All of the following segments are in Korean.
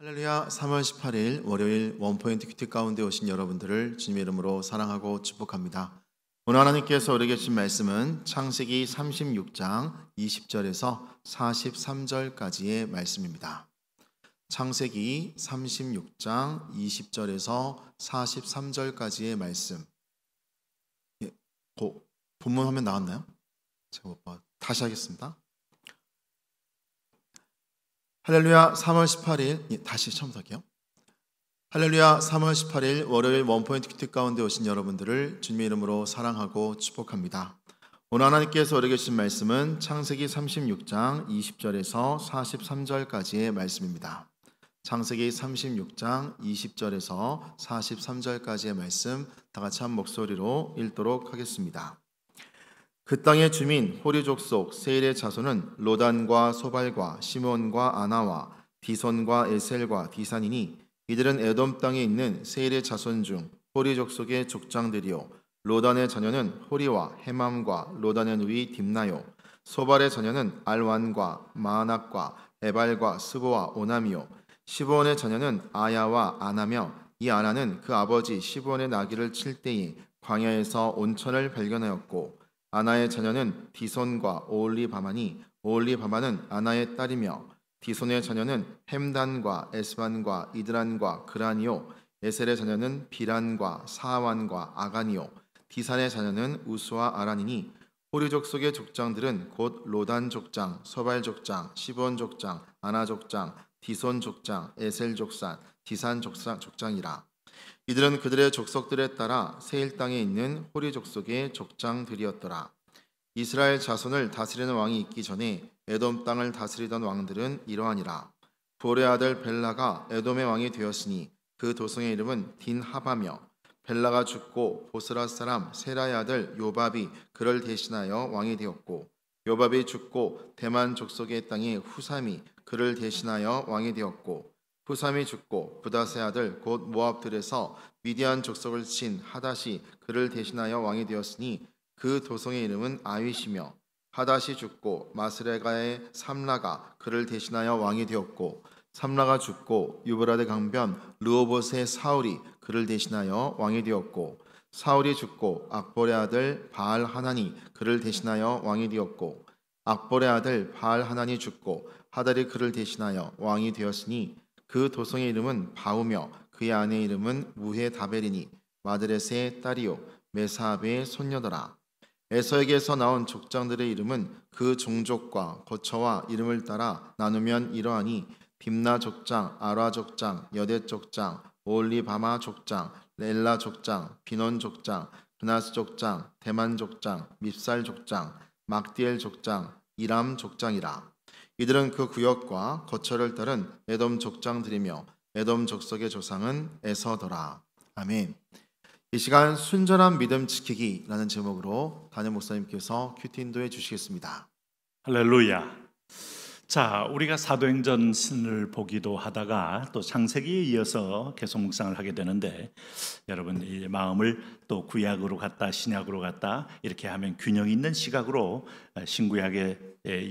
할렐루야. 3월 18일 월요일 원포인트 큐티 가운데 오신 여러분들을 주님의 이름으로 사랑하고 축복합니다. 오늘 하나님께서 우리에게 주신 말씀은 창세기 36장 20절에서 43절까지의 말씀입니다. 창세기 36장 20절에서 43절까지의 말씀. 본문 화면 나왔나요? 제가 못 봐. 다시 하겠습니다. 할렐루야. 3월 18일 다시 처음부터 할게요. 할렐루야. 3월 18일 월요일 원포인트 큐티 가운데 오신 여러분들을 주님의 이름으로 사랑하고 축복합니다. 오늘 하나님께서 우리에게 주신 말씀은 창세기 36장 20절에서 43절까지의 말씀입니다. 창세기 36장 20절에서 43절까지의 말씀 다 같이 한 목소리로 읽도록 하겠습니다. 그 땅의 주민 호리 족속 세일의 자손은 로단과 소발과 시몬과 아나와 디손과 에셀과 디산이니 이들은 에돔 땅에 있는 세일의 자손 중 호리 족속의 족장들이요 로단의 자녀는 호리와 헤맘과 로단의 누이 딥나요 소발의 자녀는 알완과 마아낙과 에발과 스보와 오남이요 시브온의 자녀는 아야와 아나며 이 아나는 그 아버지 시브온의 나귀를 칠 때에 광야에서 온천을 발견하였고 아나의 자녀는 디손과 오올리바마니 오올리바마는 아나의 딸이며 디손의 자녀는 햄단과 에스반과 이드란과 그라니요 에셀의 자녀는 비란과 사완과 아가니요 디산의 자녀는 우스와 아란이니 호리 족속의 족장들은 곧 로단 족장, 소발 족장, 시브온 족장, 아나 족장, 디손 족장, 에셀 족산, 디산 족장이라. 이들은 그들의 족속들에 따라 세일 땅에 있는 호리 족속의 족장들이었더라. 이스라엘 자손을 다스리는 왕이 있기 전에 에돔 땅을 다스리던 왕들은 이러하니라. 볼의 아들 벨라가 에돔의 왕이 되었으니 그 도성의 이름은 딘하바며 벨라가 죽고 보스라 사람 세라의 아들 요밥이 그를 대신하여 왕이 되었고 요밥이 죽고 대만 족속의 땅에 후삼이 그를 대신하여 왕이 되었고 후삼이 죽고 부다스의 아들 곧 모압들에서 미디안 족속을 친 하닷이 그를 대신하여 왕이 되었으니 그 도성의 이름은 아윗이며 하닷이 죽고 마스레가의 삼라가 그를 대신하여 왕이 되었고 삼라가 죽고 유브라데 강변 르호봇의 사울이 그를 대신하여 왕이 되었고 사울이 죽고 악볼의 아들 바알 하나니 그를 대신하여 왕이 되었고 악볼의 아들 바알 하나니 죽고 하달이 그를 대신하여 왕이 되었으니 그 도성의 이름은 바우며 그의 아내의 이름은 무헤다벨이니 마드렛의 딸이요 메사압의 손녀더라. 에서에게서 나온 족장들의 이름은 그 종족과 거처와 이름을 따라 나누면 이러하니 딥나 족장, 아라 족장, 여대 족장, 오올리바마 족장, 렐라 족장, 비논 족장, 브나스 족장, 대만 족장, 밉살 족장, 막디엘 족장, 이람 족장이라. 이들은 그 구역과 거처를 따른 에돔 족장들이며 에돔 족속의 조상은 에서더라. 아멘. 이 시간 순전한 믿음 지키기라는 제목으로 담임 목사님께서 큐티 인도해 주시겠습니다. 할렐루야. 자, 우리가 사도행전 신을 보기도 하다가 또 창세기에 이어서 계속 묵상을 하게 되는데 여러분 이 마음을 또 구약으로 갔다 신약으로 갔다 이렇게 하면 균형 있는 시각으로 신구약의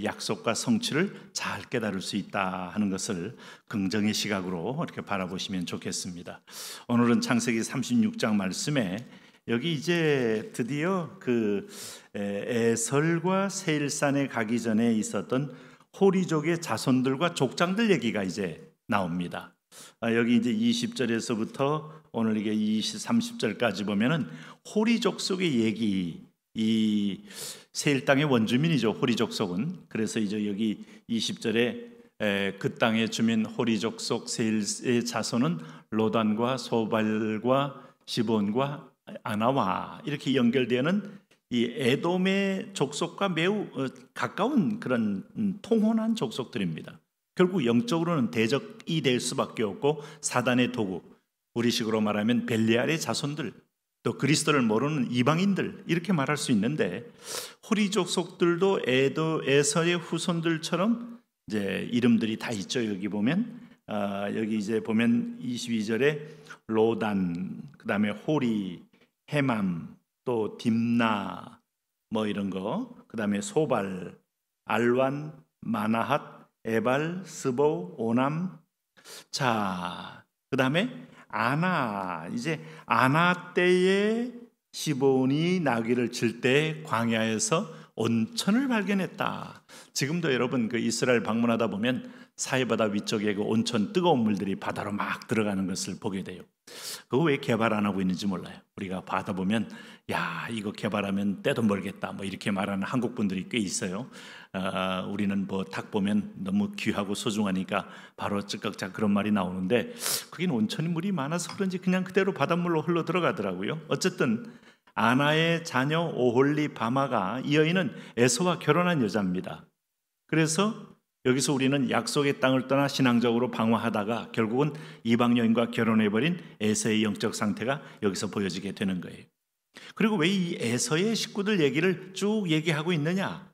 약속과 성취를 잘 깨달을 수 있다 하는 것을 긍정의 시각으로 이렇게 바라보시면 좋겠습니다. 오늘은 창세기 36장 말씀에 여기 이제 드디어 그 에설과 세일산에 가기 전에 있었던 호리족의 자손들과 족장들 얘기가 이제 나옵니다. 여기 이제 20절에서부터 오늘 이게 30절까지 보면은 호리족 속의 얘기, 이 세일 땅의 원주민이죠. 호리족 속은. 그래서 이제 여기 20절에 그 땅의 주민 호리족 속 세일의 자손은 로단과 소발과 시본과 아나와 이렇게 연결되는 이 에돔의 족속과 매우 가까운 그런 통혼한 족속들입니다. 결국 영적으로는 대적이 될 수밖에 없고 사단의 도구, 우리식으로 말하면 벨리알의 자손들, 또 그리스도를 모르는 이방인들 이렇게 말할 수 있는데 호리 족속들도 에서의 후손들처럼 이제 이름들이 다 있죠. 여기 보면 여기 이제 보면 22절에 로단, 그다음에 호리, 헤맘, 또 딥나 뭐 이런 거, 그다음에 소발, 알완, 마나핫, 에발, 스보, 오남, 자, 그 다음에 아나, 이제 아나 때에 시몬이 나귀를 칠 때 광야에서 온천을 발견했다. 지금도 여러분 그 이스라엘 방문하다 보면 사해바다 위쪽에 그 온천 뜨거운 물들이 바다로 막 들어가는 것을 보게 돼요. 그거 왜 개발 안 하고 있는지 몰라요. 우리가 바다 보면 야 이거 개발하면 때도 멀겠다 뭐 이렇게 말하는 한국 분들이 꽤 있어요. 우리는 뭐 닭 보면 너무 귀하고 소중하니까 바로 찌깍짝 그런 말이 나오는데 거긴 온천이 물이 많아서 그런지 그냥 그대로 바닷물로 흘러 들어가더라고요. 어쨌든 아나의 자녀 오홀리바마가 이 여인은 에서와 결혼한 여자입니다. 그래서 여기서 우리는 약속의 땅을 떠나 신앙적으로 방황하다가 결국은 이방 여인과 결혼해버린 에서의 영적 상태가 여기서 보여지게 되는 거예요. 그리고 왜 이 에서의 식구들 얘기를 쭉 얘기하고 있느냐?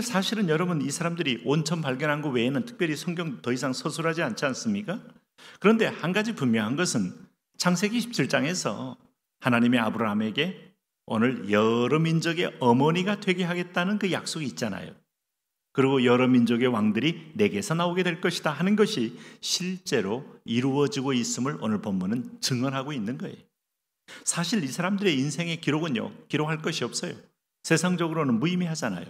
사실은 여러분 이 사람들이 온천 발견한 것 외에는 특별히 성경 더 이상 서술하지 않지 않습니까? 그런데 한 가지 분명한 것은 창세기 17장에서 하나님이 아브라함에게 오늘 여러 민족의 어머니가 되게 하겠다는 그 약속이 있잖아요. 그리고 여러 민족의 왕들이 내게서 나오게 될 것이다 하는 것이 실제로 이루어지고 있음을 오늘 본문은 증언하고 있는 거예요. 사실 이 사람들의 인생의 기록은요, 기록할 것이 없어요. 세상적으로는 무의미하잖아요.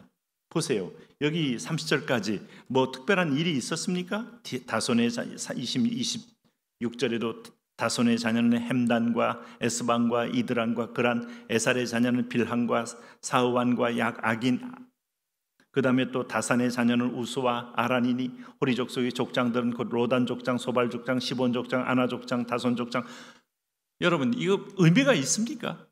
보세요. 여기 30절까지 뭐 특별한 일이 있었습니까? 다손의 26절에도 다손의 자녀는 햄단과 에스반과 이드란과 그란, 에살의 자녀는 빌한과 사우안과 약아긴, 그 다음에 또 다산의 자녀는 우수와 아란이니, 호리 족속의 족장들은 곧 로단 족장, 소발 족장, 시본 족장, 아나 족장, 다손 족장. 여러분 이거 의미가 있습니까?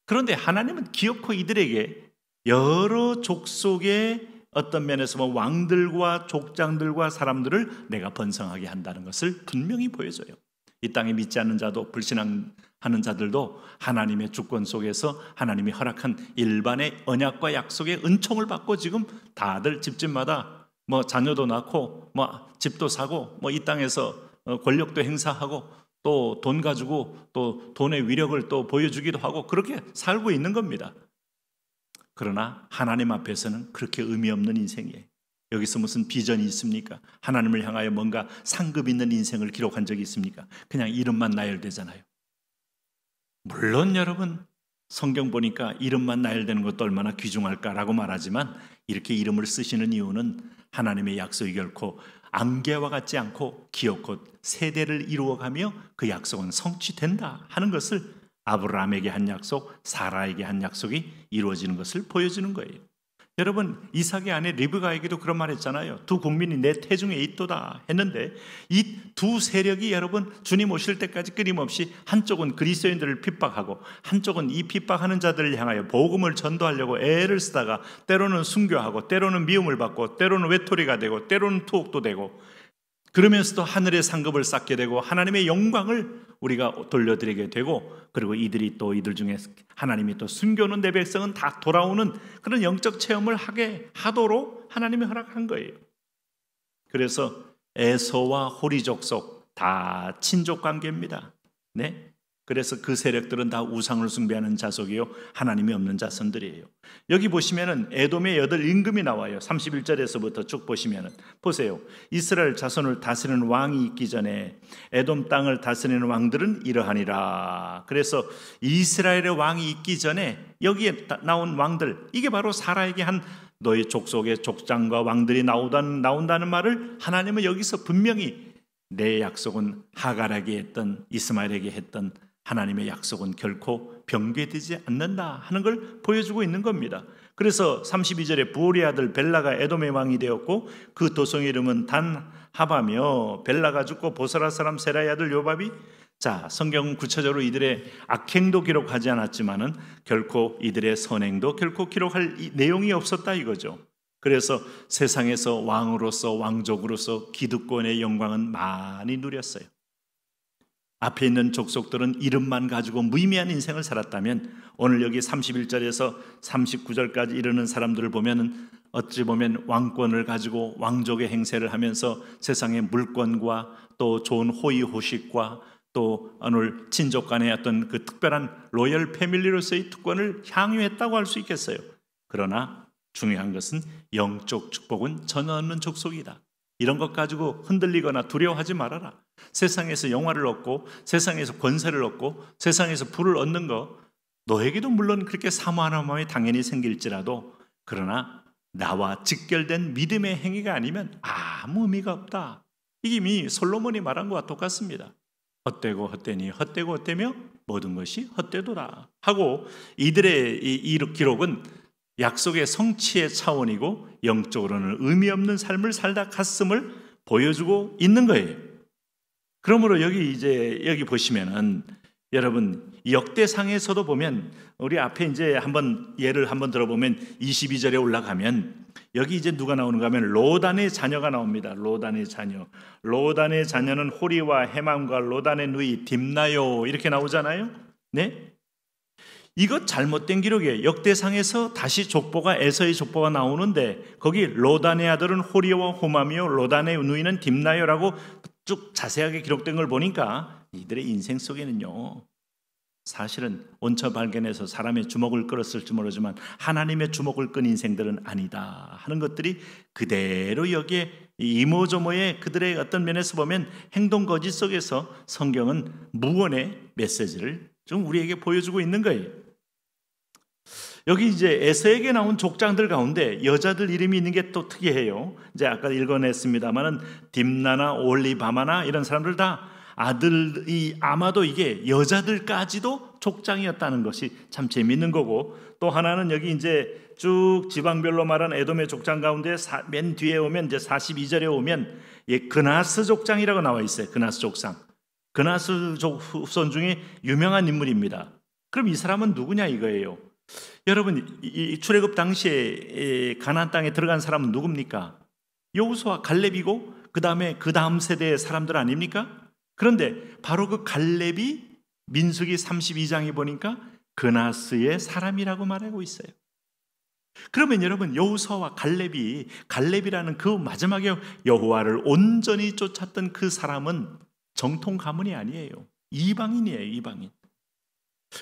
그런데 하나님은 기어코 이들에게 여러 족속의 어떤 면에서 뭐 왕들과 족장들과 사람들을 내가 번성하게 한다는 것을 분명히 보여줘요. 이 땅에 믿지 않는 자도 불신앙하는 자들도 하나님의 주권 속에서 하나님이 허락한 일반의 언약과 약속의 은총을 받고 지금 다들 집집마다 뭐 자녀도 낳고 뭐 집도 사고 뭐 이 땅에서 권력도 행사하고 또 돈 가지고 또 돈의 위력을 또 보여주기도 하고 그렇게 살고 있는 겁니다. 그러나 하나님 앞에서는 그렇게 의미 없는 인생이에요. 여기서 무슨 비전이 있습니까? 하나님을 향하여 뭔가 상급 있는 인생을 기록한 적이 있습니까? 그냥 이름만 나열되잖아요. 물론 여러분 성경 보니까 이름만 나열되는 것도 얼마나 귀중할까라고 말하지만 이렇게 이름을 쓰시는 이유는 하나님의 약속이 결코 안개와 같지 않고 기어코 세대를 이루어가며 그 약속은 성취된다 하는 것을 아브라함에게 한 약속, 사라에게 한 약속이 이루어지는 것을 보여주는 거예요. 여러분 이삭의 아내 리브가에게도 그런 말 했잖아요. 두 국민이 내 태중에 있도다 했는데 이 두 세력이 여러분 주님 오실 때까지 끊임없이 한쪽은 그리스도인들을 핍박하고 한쪽은 이 핍박하는 자들을 향하여 복음을 전도하려고 애를 쓰다가 때로는 순교하고 때로는 미움을 받고 때로는 외톨이가 되고 때로는 투옥도 되고 그러면서도 하늘의 상급을 쌓게 되고 하나님의 영광을 우리가 돌려드리게 되고 그리고 이들이 또 이들 중에 하나님이 또 숨겨놓은 내 백성은 다 돌아오는 그런 영적 체험을 하게 하도록 하나님이 허락한 거예요. 그래서 에서와 호리 족속 다 친족 관계입니다. 네? 그래서 그 세력들은 다 우상을 숭배하는 자속이요 하나님이 없는 자손들이에요. 여기 보시면은 에돔의 8 임금이 나와요. 31절에서부터 쭉 보시면은 보세요. 이스라엘 자손을 다스리는 왕이 있기 전에 에돔 땅을 다스리는 왕들은 이러하니라. 그래서 이스라엘의 왕이 있기 전에 여기에 나온 왕들, 이게 바로 사라에게 한 너희 족속의 족장과 왕들이 나온다는 말을 하나님은 여기서 분명히 내 약속은 하갈에게 했던 이스마엘에게 했던 하나님의 약속은 결코 변개되지 않는다 하는 걸 보여주고 있는 겁니다. 그래서 32절에 부올의 아들 벨라가 에돔의 왕이 되었고 그 도성의 이름은 단하바며 벨라가 죽고 보스라 사람 세라의 아들 요밥이 자 성경은 구체적으로 이들의 악행도 기록하지 않았지만은 결코 이들의 선행도 결코 기록할 내용이 없었다 이거죠. 그래서 세상에서 왕으로서 왕족으로서 기득권의 영광은 많이 누렸어요. 앞에 있는 족속들은 이름만 가지고 무의미한 인생을 살았다면 오늘 여기 31절에서 39절까지 이르는 사람들을 보면 어찌 보면 왕권을 가지고 왕족의 행세를 하면서 세상의 물권과 또 좋은 호의호식과 또 오늘 친족 간의 어떤 그 특별한 로열 패밀리로서의 특권을 향유했다고 할 수 있겠어요. 그러나 중요한 것은 영적 축복은 전혀 없는 족속이다. 이런 것 가지고 흔들리거나 두려워하지 말아라. 세상에서 영화를 얻고 세상에서 권세를 얻고 세상에서 부를 얻는 거 너에게도 물론 그렇게 사모하는 마음이 당연히 생길지라도 그러나 나와 직결된 믿음의 행위가 아니면 아무 의미가 없다. 이미 솔로몬이 말한 것과 똑같습니다. 헛되고 헛되니 헛되고 헛되며 모든 것이 헛되도다 하고 이들의 이 기록은 약속의 성취의 차원이고 영적으로는 의미 없는 삶을 살다 갔음을 보여주고 있는 거예요. 그러므로 여기 보시면은 여러분 역대상에서도 보면 우리 앞에 이제 예를 한번 들어보면 22절에 올라가면 여기 이제 누가 나오는가 하면 로단의 자녀가 나옵니다. 로단의 자녀. 로단의 자녀는 호리와 헤맘과 로단의 누이 딥나요 이렇게 나오잖아요. 네? 이것 잘못된 기록이에요. 역대상에서 다시 족보가 에서의 족보가 나오는데 거기 로단의 아들은 호리와 호맘이요 로단의 누이는 딥나요라고 쭉 자세하게 기록된 걸 보니까 이들의 인생 속에는요 사실은 온처 발견해서 사람의 주목을 끌었을지 모르지만 하나님의 주목을 끈 인생들은 아니다 하는 것들이 그대로 여기에 이모저모의 그들의 어떤 면에서 보면 행동 거짓 속에서 성경은 무언의 메시지를 좀 우리에게 보여주고 있는 거예요. 여기 이제 에서에게 나온 족장들 가운데 여자들 이름이 있는 게 또 특이해요. 이제 아까 읽어냈습니다만은 딥나나 올리바마나 이런 사람들 다 아들이 아마도 이게 여자들까지도 족장이었다는 것이 참 재밌는 거고 또 하나는 여기 이제 쭉 지방별로 말한 에돔의 족장 가운데 맨 뒤에 오면 이제 42절에 오면 그나스 족장이라고 나와 있어요. 그나스 족장. 그나스 후손 중에 유명한 인물입니다. 그럼 이 사람은 누구냐 이거예요. 여러분 이 출애굽 당시에 가나안 땅에 들어간 사람은 누굽니까? 여호수아 갈렙이고 그 다음 세대의 사람들 아닙니까? 그런데 바로 그 갈렙이 민수기 32장에 보니까 그나스의 사람이라고 말하고 있어요. 그러면 여러분 여호수아와 갈렙이라는 그 마지막에 여호와를 온전히 쫓았던 그 사람은 정통 가문이 아니에요. 이방인이에요. 이방인.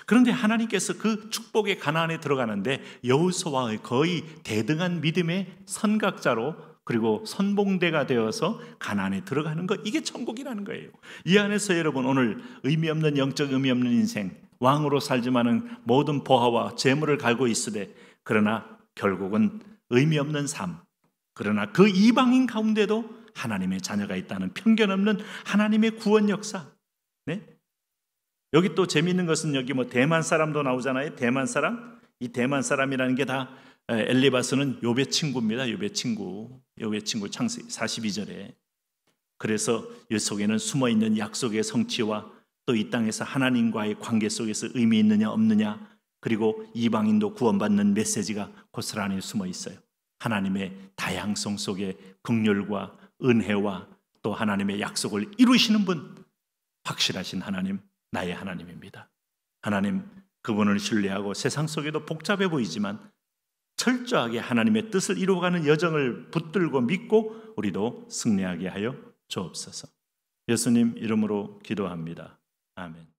그런데 하나님께서 그 축복의 가나안에 들어가는데 여호수아의 거의 대등한 믿음의 선각자로 그리고 선봉대가 되어서 가나안에 들어가는 것, 이게 천국이라는 거예요. 이 안에서 여러분 오늘 의미 없는 영적 의미 없는 인생, 왕으로 살지만은 모든 보화와 재물을 갈고 있으되 그러나 결국은 의미 없는 삶, 그러나 그 이방인 가운데도 하나님의 자녀가 있다는 편견 없는 하나님의 구원 역사. 네? 여기 또 재미있는 것은 여기 대만 사람도 나오잖아요. 대만 사람. 이 대만 사람이라는 게 다 엘리바스는 욥의 친구입니다. 욥의 친구 창세기 42절에. 그래서 이 속에는 숨어있는 약속의 성취와 또 이 땅에서 하나님과의 관계 속에서 의미 있느냐 없느냐 그리고 이방인도 구원받는 메시지가 고스란히 숨어 있어요. 하나님의 다양성 속에 긍휼과 은혜와 또 하나님의 약속을 이루시는 분, 확실하신 하나님, 나의 하나님입니다. 하나님, 그분을 신뢰하고 세상 속에도 복잡해 보이지만 철저하게 하나님의 뜻을 이루어가는 여정을 붙들고 믿고 우리도 승리하게 하여 주옵소서. 예수님 이름으로 기도합니다. 아멘.